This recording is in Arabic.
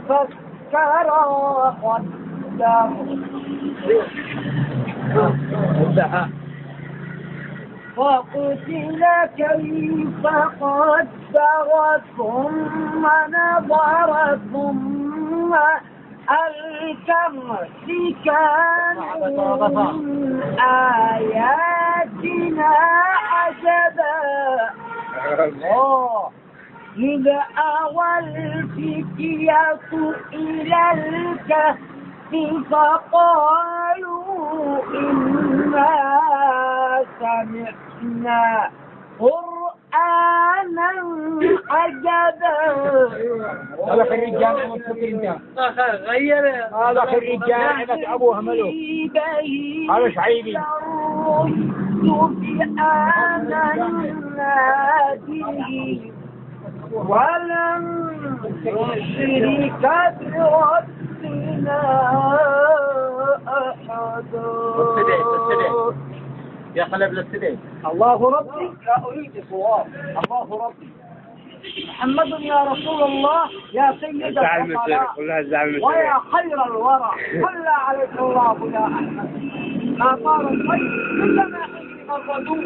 فكر وقدر فقتل كيف قدر ثم نظر ثم الكهف كانوا من آياتنا عجبا إذ أوى الفتية إلى الكهف فقالوا إنا سمعنا قرآنا عجبا. هذا خريج جامعة مستقيم. هذا خريج جامعة أبوها ملوك. هذا شعيبي. بآمنا به ولم نشرك بربنا أحدا. يا قلب للسدين. الله ربي لا أريد صواب. الله ربي محمد يا رسول الله يا سيد الفقراء ويا خير الورى صلى عليك الله يا أحمد. ما طار الخير إلا ما حين الرجوع.